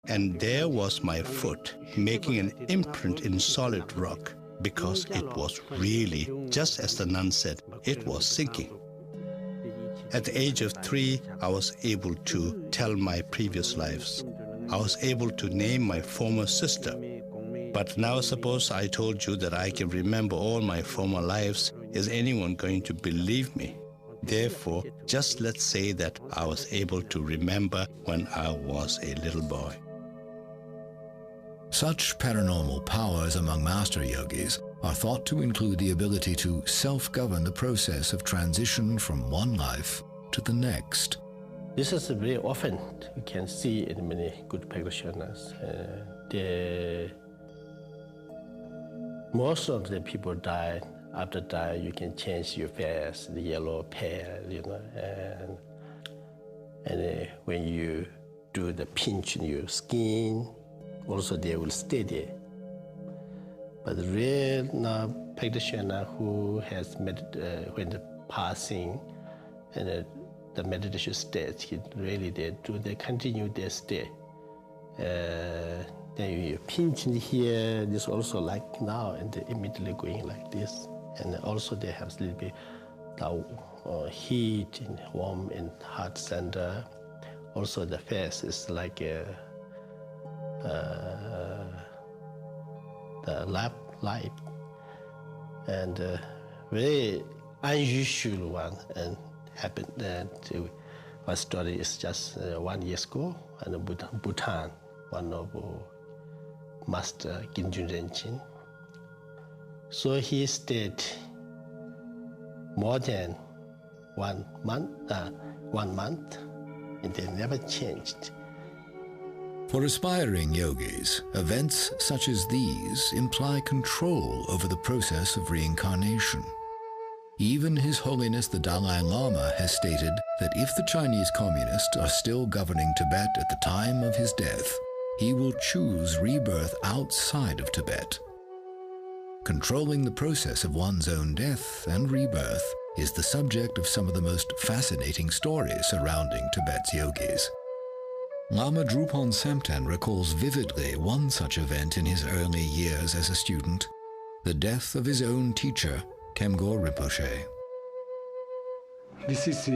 and there was my foot making an imprint in solid rock, because it was really, just as the nun said, it was sinking. At the age of 3, I was able to tell my previous lives. I was able to name my former sister. But now suppose I told you that I can remember all my former lives. Is anyone going to believe me? Therefore, just let's say that I was able to remember when I was a little boy. Such paranormal powers among master yogis are thought to include the ability to self-govern the process of transition from one life to the next. This is very often you can see in many good practitioners. Most of the people die. After die, you can change your face, the yellow, pale, and when you do the pinch in your skin, also they will stay there. But the real practitioner who has when the passing and the meditation state, they continue their stay. Then you pinch in here, this also like now, and they immediately going like this. And also they have a little bit heat and warm in heart center. Also the face is like the lap light, and very unusual one, and happened one story is just 1 year ago in Bhutan, one of Master Ginjun Renchin. So he stayed more than 1 month, and they never changed. For aspiring yogis, events such as these imply control over the process of reincarnation. Even His Holiness the Dalai Lama has stated that if the Chinese communists are still governing Tibet at the time of his death, he will choose rebirth outside of Tibet. Controlling the process of one's own death and rebirth is the subject of some of the most fascinating stories surrounding Tibet's yogis. Lama Drupon Semten recalls vividly one such event in his early years as a student, the death of his own teacher, Kemgor Rinpoche. This is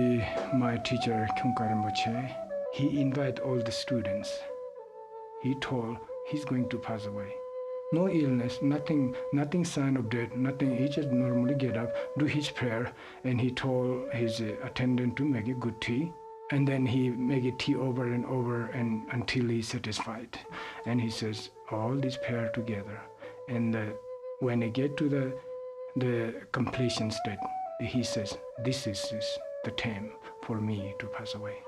my teacher, Kemgor Rinpoche. He invited all the students. He told he's going to pass away. No illness, nothing sign of death, nothing. He just normally get up, do his prayer, and he told his attendant to make a good tea. And then he make a tea over and over and until he's satisfied. And he says, all this prayer together. And when he get to the completion state, he says, this is the time for me to pass away.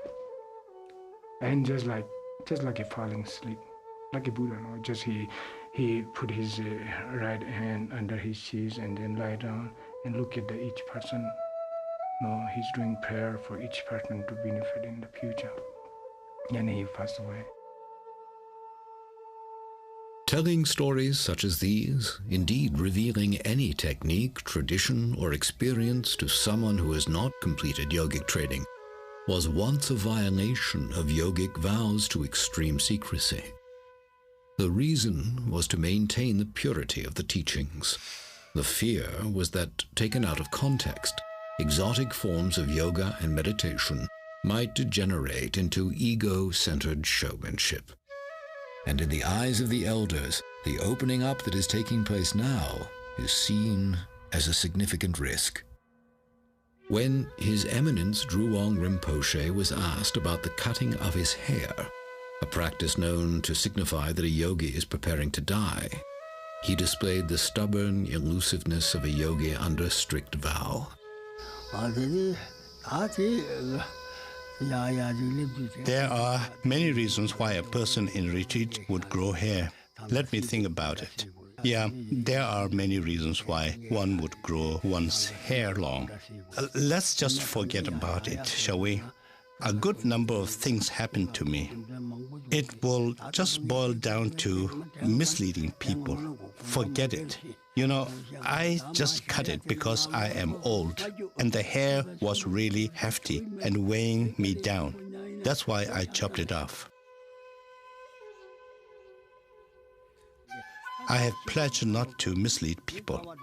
And just like a falling asleep, like a Buddha, no? Just he put his right hand under his chest and then lie down and look at each person. No, he's doing prayer for each person to benefit in the future. And he passed away. Telling stories such as these, indeed revealing any technique, tradition, or experience to someone who has not completed yogic training, was once a violation of yogic vows to extreme secrecy. The reason was to maintain the purity of the teachings. The fear was that, taken out of context, exotic forms of yoga and meditation might degenerate into ego-centered showmanship. And in the eyes of the elders, the opening up that is taking place now is seen as a significant risk. When His Eminence Drewang Rinpoche was asked about the cutting of his hair, a practice known to signify that a yogi is preparing to die, he displayed the stubborn elusiveness of a yogi under strict vow. There are many reasons why a person in retreat would grow hair. Let me think about it. Yeah, there are many reasons why one would grow one's hair long. Let's just forget about it, shall we? A good number of things happened to me. It will just boil down to misleading people. Forget it. You know, I just cut it because I am old, and the hair was really hefty and weighing me down. That's why I chopped it off. I have pledged not to mislead people.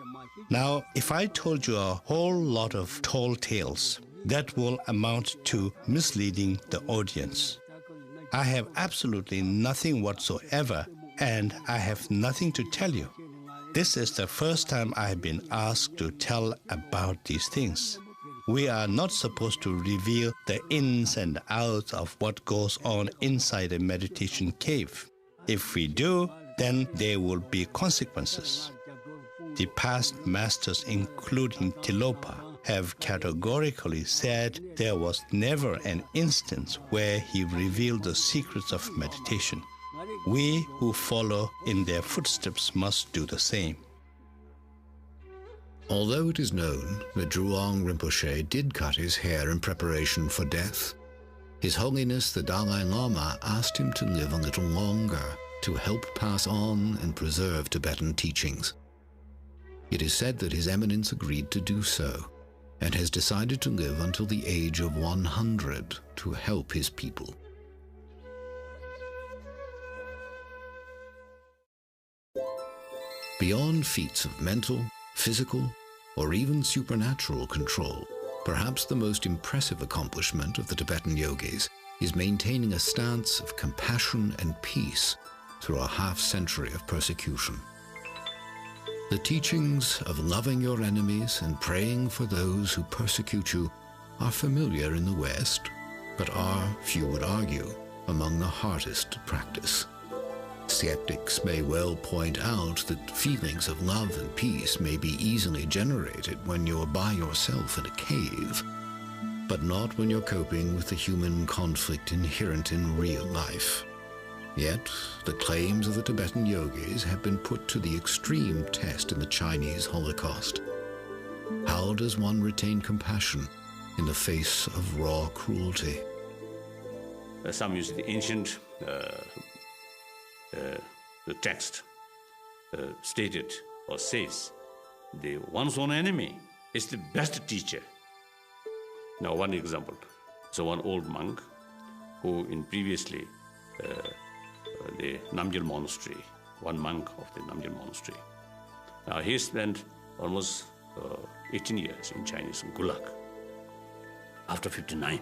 Now, if I told you a whole lot of tall tales, that will amount to misleading the audience. I have absolutely nothing whatsoever, and I have nothing to tell you. This is the first time I have been asked to tell about these things. We are not supposed to reveal the ins and outs of what goes on inside a meditation cave. If we do, then there will be consequences. The past masters, including Tilopa, have categorically said there was never an instance where he revealed the secrets of meditation. We who follow in their footsteps must do the same. Although it is known that Zhuang Rinpoche did cut his hair in preparation for death, His Holiness the Dalai Lama asked him to live a little longer to help pass on and preserve Tibetan teachings. It is said that His Eminence agreed to do so and has decided to live until the age of 100 to help his people. Beyond feats of mental, physical, or even supernatural control, perhaps the most impressive accomplishment of the Tibetan yogis is maintaining a stance of compassion and peace through a half-century of persecution. The teachings of loving your enemies and praying for those who persecute you are familiar in the West, but are, few would argue, among the hardest to practice. Skeptics may well point out that feelings of love and peace may be easily generated when you're by yourself in a cave, but not when you're coping with the human conflict inherent in real life. Yet, the claims of the Tibetan yogis have been put to the extreme test in the Chinese Holocaust. How does one retain compassion in the face of raw cruelty? Some use the ancient the text stated or says, one's own enemy is the best teacher. Now, one example. So one old monk who in previously the Namgyal monastery, one monk of the Namgyal monastery. Now he spent almost 18 years in Chinese Gulag after 59.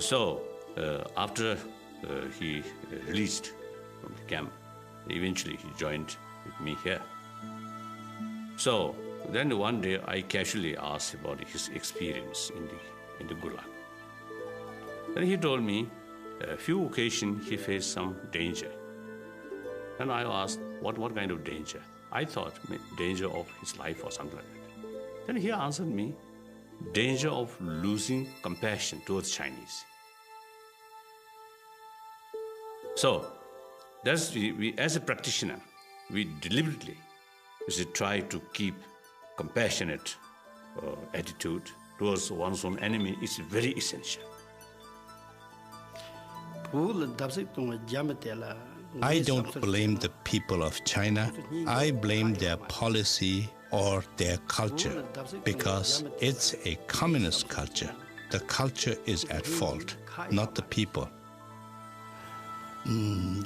So after he released from the camp, eventually he joined with me here. So then one day I casually asked about his experience in the Gulag. Then he told me a few occasions he faced some danger. And I asked, what kind of danger? I thought danger of his life or something like that. Then he answered me, danger of losing compassion towards Chinese. So, that's we as a practitioner, we deliberately try to keep compassionate attitude towards one's own enemy is very essential. I don't blame the people of China. I blame their policy or their culture because it's a communist culture. The culture is at fault, not the people. In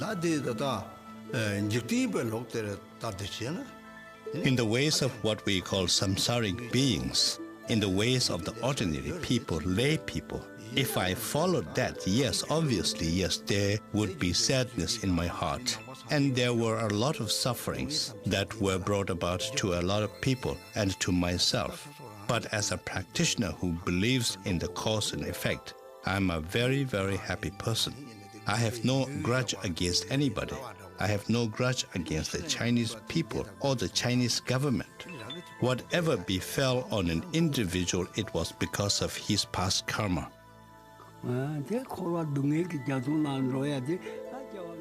the ways of what we call samsaric beings, in the ways of the ordinary people, lay people, if I followed that, yes, obviously, yes, there would be sadness in my heart. And there were a lot of sufferings that were brought about to a lot of people and to myself. But as a practitioner who believes in the cause and effect, I'm a very, very happy person. I have no grudge against anybody. I have no grudge against the Chinese people or the Chinese government. Whatever befell on an individual, it was because of his past karma.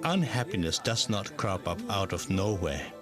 Unhappiness does not crop up out of nowhere.